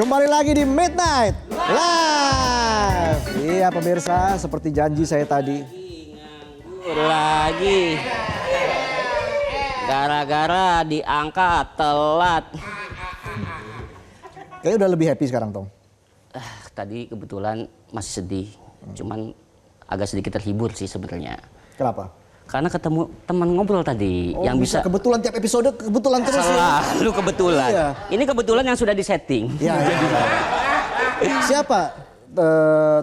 Kembali lagi di Midnight Live. Iya pemirsa, seperti janji saya tadi. Nganggur lagi. Gara-gara diangkat telat. Kayaknya udah lebih happy sekarang, Tong. Tadi kebetulan masih sedih. Cuman agak sedikit terhibur sih sebenarnya. Kenapa? Karena ketemu teman ngobrol tadi yang bisa kebetulan tiap episode kebetulan terus ya. selalu kebetulan. Iya. Ini kebetulan yang sudah disetting. Iya. Siapa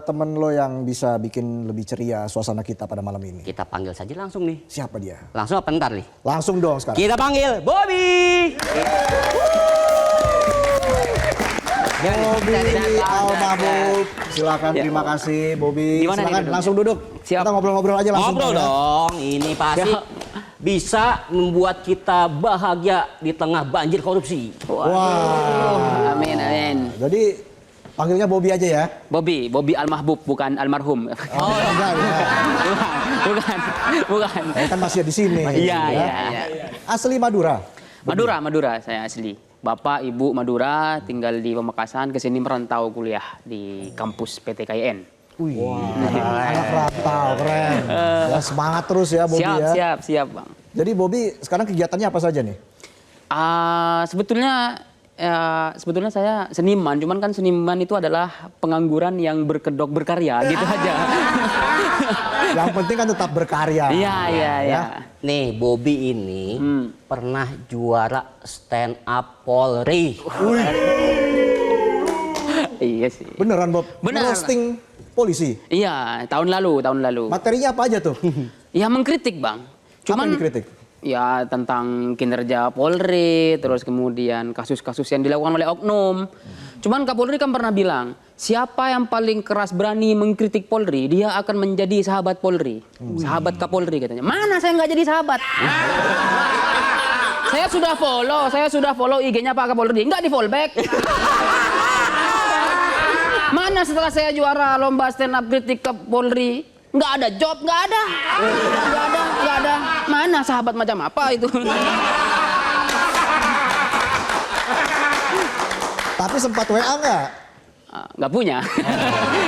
temen lo yang bisa bikin lebih ceria suasana kita pada malam ini? Kita panggil saja langsung nih. Siapa dia? Langsung apa ntar nih? Langsung dong sekarang. Kita panggil Bobby. Bobby Al-Mahbub. Silakan, terima kasih Bobby. Gimana Silakan nih, langsung duduk. Siap. Kita ngobrol-ngobrol aja langsung. Ngobrol Tong, ya. dong. Ini pasti bisa membuat kita bahagia di tengah banjir korupsi. Wah. Amin, amin. Jadi panggilnya Bobby aja ya. Bobby Al-Mahbub, bukan almarhum. Oh, enggak ya. bukan. Kan masih di sini. Iya, ya. iya. Asli Madura. Madura saya asli. Bapak, Ibu Madura, tinggal di Pamekasan, kesini merantau kuliah di kampus PT KIN. Wih, anak rantau, keren. Ya, semangat terus ya Bobby ya. Siap, Bang. Jadi Bobby sekarang kegiatannya apa saja nih? Sebetulnya saya seniman, cuman kan seniman itu adalah pengangguran yang berkedok berkarya, gitu aja. Yang penting kan tetap berkarya. Iya. Nih, Bobby ini pernah juara stand up Polri. Iya sih. Beneran Bob? Bener. Roasting polisi? Iya, tahun lalu. Materinya apa aja tuh? Ya mengkritik, Bang. Apa yang dikritik? Ya tentang kinerja Polri, terus kemudian kasus-kasus yang dilakukan oleh oknum. Cuman Kapolri kan pernah bilang, siapa yang paling keras berani mengkritik Polri, dia akan menjadi sahabat Polri. Sahabat Kapolri katanya. Mana saya nggak jadi sahabat? Saya sudah follow IG-nya Pak Kapolri, nggak di follow back. Mana setelah saya juara lomba stand up kritik ke Polri, nggak ada job, nggak ada. Mana sahabat macam apa itu? Tapi sempat WA nggak? Nggak punya.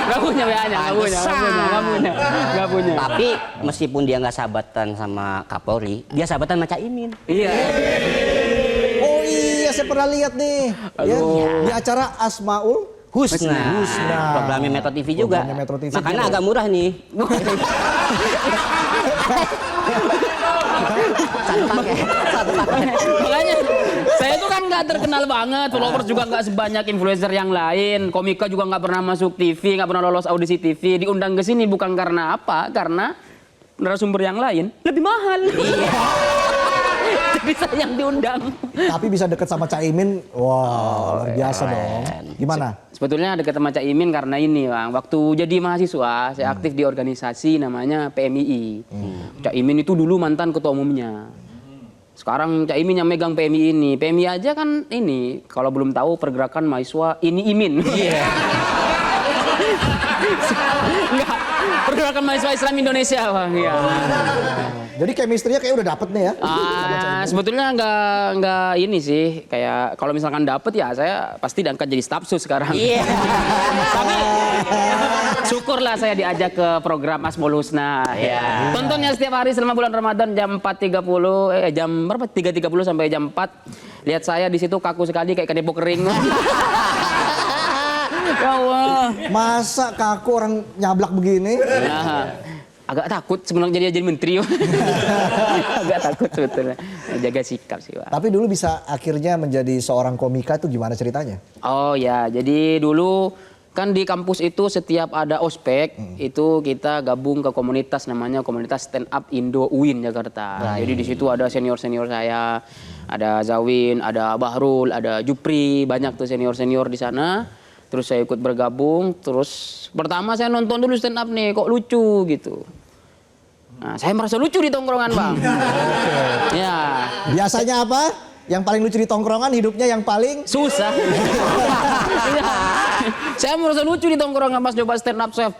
Nggak punya WA-nya, nggak punya. Tapi meskipun dia nggak sahabatan sama Kapolri, dia sahabatan sama Caimin. Iya. Oh iya, saya pernah lihat nih. Ya, di acara Asmaul Husna. Programnya Metro TV juga. Programnya Metro TV. Makanya agak murah nih. Satu paket. Makanya saya tuh kan nggak terkenal banget, followers juga nggak sebanyak influencer yang lain. Komika juga nggak pernah masuk TV, nggak pernah lolos audisi TV. Diundang ke sini bukan karena apa, karena narasumber yang lain lebih mahal. Iya. Jadi saya yang diundang. Tapi bisa deket sama Caimin, wah luar biasa dong. Gimana? Sebetulnya dekat sama Cak Imin karena ini, Bang. Waktu jadi mahasiswa, saya aktif di organisasi namanya PMII. Cak Imin itu dulu mantan ketua umumnya. Sekarang Cak Imin yang megang PMI ini. PMI aja kan ini, kalau belum tahu pergerakan mahasiswa ini Imin. Iya. Enggak, pergerakan mahasiswa Islam Indonesia, Bang. Iya. Jadi chemistry-nya kayak udah dapet nih ya? Sebetulnya nggak ini sih, kayak kalau misalkan dapet ya saya pasti diangkat jadi staf sus sekarang. Iya. Syukurlah saya diajak ke program Asmaul Husna. Ya. Tontonnya setiap hari selama bulan Ramadan jam 4.30, jam berapa? 3.30 sampai jam 4. Lihat saya di situ kaku sekali kayak kedepo kering. Ya Allah. Masa kaku orang nyablak begini? Nah, agak takut sebelum jadi menteri. Agak takut sebetulnya. Jaga sikap sih, Pak. Tapi dulu bisa akhirnya menjadi seorang komika tuh gimana ceritanya? Oh ya, jadi dulu kan di kampus itu setiap ada ospek itu kita gabung ke komunitas namanya komunitas stand up Indo UIN Jakarta. Jadi di situ ada senior-senior saya, ada Zawin, ada Bahrul, ada Jupri, banyak tuh senior-senior di sana. Terus saya ikut bergabung, terus pertama saya nonton dulu stand up nih, kok lucu gitu. Nah, saya merasa lucu di tongkrongan, Bang. Ya. Biasanya apa? Yang paling lucu di tongkrongan, hidupnya yang paling susah. Saya merasa lucu di tongkrongan pas coba stand up, saya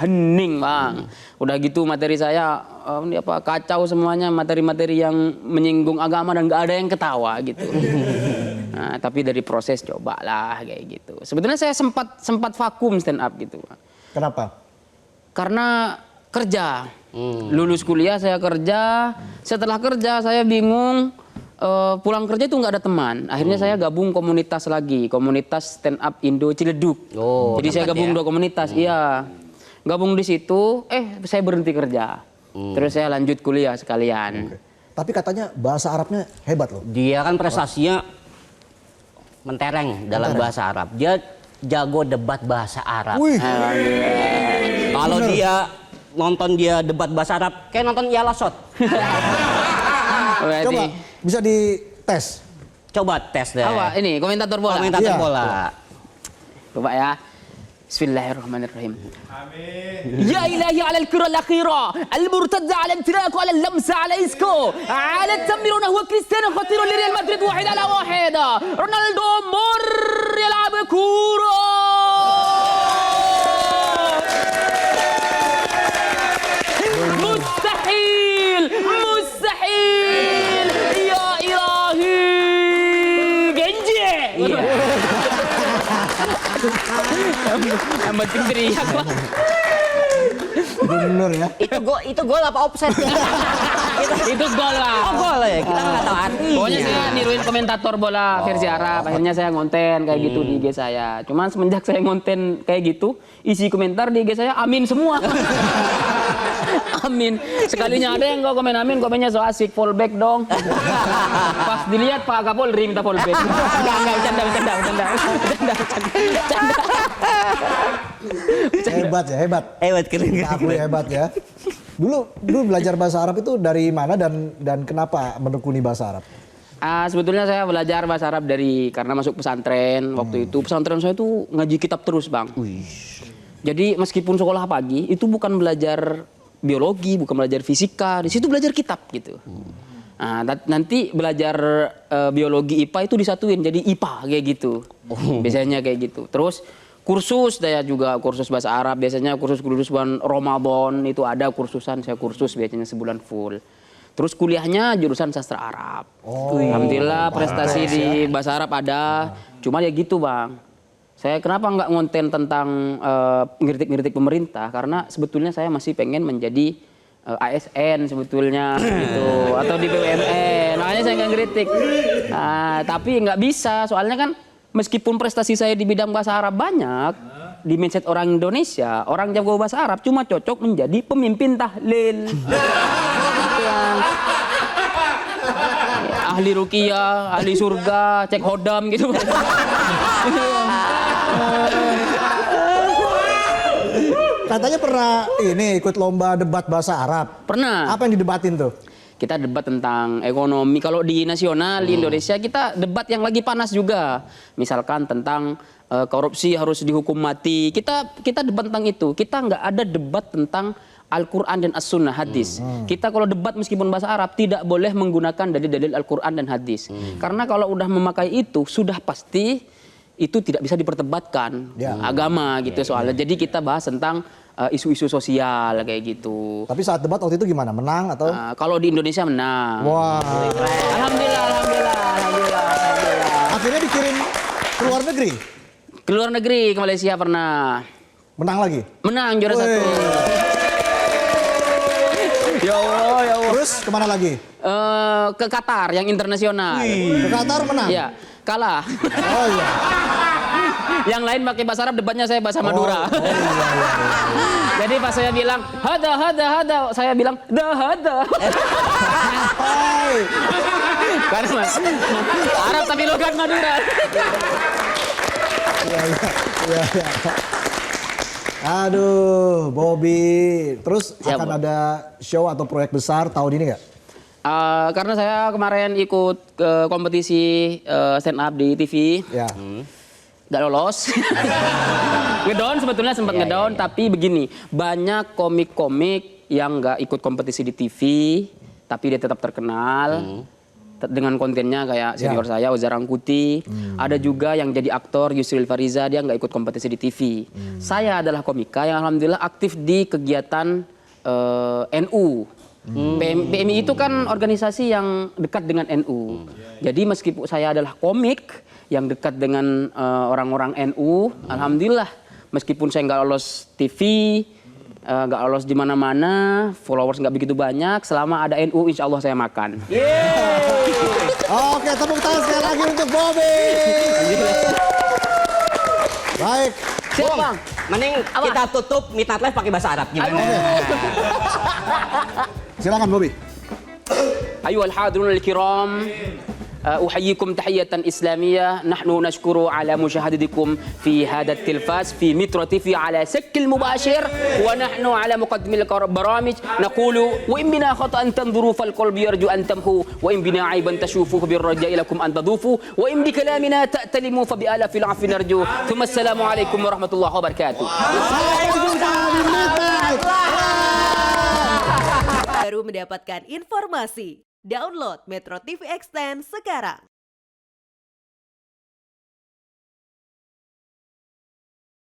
hening bang. Udah gitu materi saya kacau semuanya, materi-materi yang menyinggung agama dan nggak ada yang ketawa gitu. Nah, tapi dari proses cobalah kayak gitu. Sebetulnya saya sempat vakum stand up gitu. Kenapa? Karena kerja. Lulus kuliah saya kerja. Setelah kerja saya bingung. Pulang kerja itu nggak ada teman. Akhirnya saya gabung komunitas lagi, komunitas stand up Indo Ciledug. Jadi saya gabung dua komunitas, iya. Gabung di situ, saya berhenti kerja. Terus saya lanjut kuliah sekalian. Tapi katanya bahasa Arabnya hebat loh. Dia kan prestasinya mentereng dalam bahasa Arab. Dia jago debat bahasa Arab. Wih. Kalau dia nonton debat bahasa Arab, kayak nonton Yalasot. Coba, bisa dites. Coba tes deh. Apa? Ini komentator bola. Komentator Iya. bola. Coba ya. Bismillahirrahmanirrahim. Amin. Ya ilahi ala al-kira al-akhira, al-murtadda ala al-intiraq ala al-lamsa ala Isco, ala al-tamir nahwa Cristiano khatir li Real Madrid واحد على واحد. Ronaldo مر يلعب كورة. مستحيل مستحيل يا إلهي Genji. Yang penting teriak Bang. Bener ya. Itu gol apa offset? Itu gol lah. Oh, gol ya. Kita nggak tahu artinya. Pokoknya saya niruin komentator bola versi Arab. Akhirnya saya ngonten kayak gitu di IG saya. Cuman semenjak saya ngonten kayak gitu, isi komentar di IG saya amin semua. Amin. Sekalinya ada yang komen amin, komennya so asik, fallback dong. Pas dilihat Pak Kapolri minta fallback. Enggak, bercanda. Hebat ya, hebat. Hebat, keren. Aku hebat ya. Dulu belajar bahasa Arab itu dari mana dan kenapa menekuni bahasa Arab? Sebetulnya saya belajar bahasa Arab karena masuk pesantren. Waktu itu pesantren saya tuh ngaji kitab terus Bang. Jadi meskipun sekolah pagi itu bukan belajar biologi, bukan belajar fisika, di situ belajar kitab gitu. Nah, nanti belajar biologi IPA itu disatuin jadi IPA kayak gitu. Biasanya kayak gitu. Terus kursus saya juga kursus bahasa Arab, biasanya kursus bulan Ramadan itu ada kursusan, saya kursus biasanya sebulan full. Terus kuliahnya jurusan sastra Arab. Alhamdulillah prestasi di bahasa Arab ada. Cuma ya gitu Bang. Saya kenapa nggak ngonten tentang ngeritik-ngeritik pemerintah? Karena sebetulnya saya masih pengen menjadi ASN sebetulnya gitu. Atau di BUMN. Makanya saya nggak ngeritik. Tapi nggak bisa. Soalnya kan meskipun prestasi saya di bidang bahasa Arab banyak, di mindset orang Indonesia, orang jago bahasa Arab cuma cocok menjadi pemimpin tahlil. Ahli ruqyah, ahli surga, cek hodam gitu. Katanya pernah ikut lomba debat bahasa Arab. Pernah. Apa yang didebatin tuh? Kita debat tentang ekonomi. Kalau di nasional di Indonesia kita debat yang lagi panas juga. Misalkan tentang korupsi harus dihukum mati. Kita debat tentang itu. Kita nggak ada debat tentang Al-Quran dan As-Sunnah hadis. Kita kalau debat meskipun bahasa Arab tidak boleh menggunakan dalil-dalil Al-Quran dan hadis. Karena kalau udah memakai itu sudah pasti itu tidak bisa diperdebatkan agama gitu soalnya. Jadi kita bahas tentang isu-isu sosial kayak gitu. Tapi saat debat waktu itu gimana? Menang atau? Kalau di Indonesia menang. Wah. Alhamdulillah. Akhirnya dikirim ke luar negeri? Ke luar negeri, ke Malaysia pernah. Menang lagi? Menang juara 1. Ya Allah. Terus kemana lagi? Ke Qatar yang internasional. Ke Qatar menang? Iya, kalah. Oh iya. Yang lain pakai bahasa Arab, debatnya saya bahasa Madura. Jadi pas saya bilang hada, saya bilang hada. Karena Mas Arab tapi logat Madura. Iya. Aduh, Bobby. Terus Siap, akan ada show atau proyek besar tahun ini nggak? Karena saya kemarin ikut kompetisi stand up di TV. Ya. Gak lolos. Ngedown sebetulnya sempat ngedown, tapi begini, banyak komik-komik yang gak ikut kompetisi di TV, tapi dia tetap terkenal. dengan kontennya kayak senior saya Uzar Rangkuti. Ada juga yang jadi aktor Yusril Fariza, dia nggak ikut kompetisi di TV. Saya adalah komika yang alhamdulillah aktif di kegiatan NU. PMI itu kan organisasi yang dekat dengan NU. Jadi meskipun saya adalah komik yang dekat dengan orang-orang NU, alhamdulillah meskipun saya nggak lolos TV, nggak lolos di mana-mana, followers nggak begitu banyak, selama ada NU insya Allah saya makan. Oke, tepuk tangan sekali lagi untuk Bobby. Baik. Siap Bang. Mending kita tutup Midnight Live pakai bahasa Arab gimana? Silakan Bobby. أيها الحاضرون الكرام أحييكم تحية إسلامية. نحن نشكر على مشاهدتكم في هذا التلفاز في مترو تيفي على سك المباشر، ونحن على مقدم البرامج نقول وإن بنا خطأ تنظروا فالقلب يرجو أن تمحوا، وإن بنا عيبا تشوفوه بالرجاء لكم أن تضوفوا، وإن بكلامنا تأتلموا فبآلاف العفو نرجو. ثم السلام عليكم ورحمة الله وبركاته. Baru mendapatkan informasi. Download Metro TV Extend sekarang.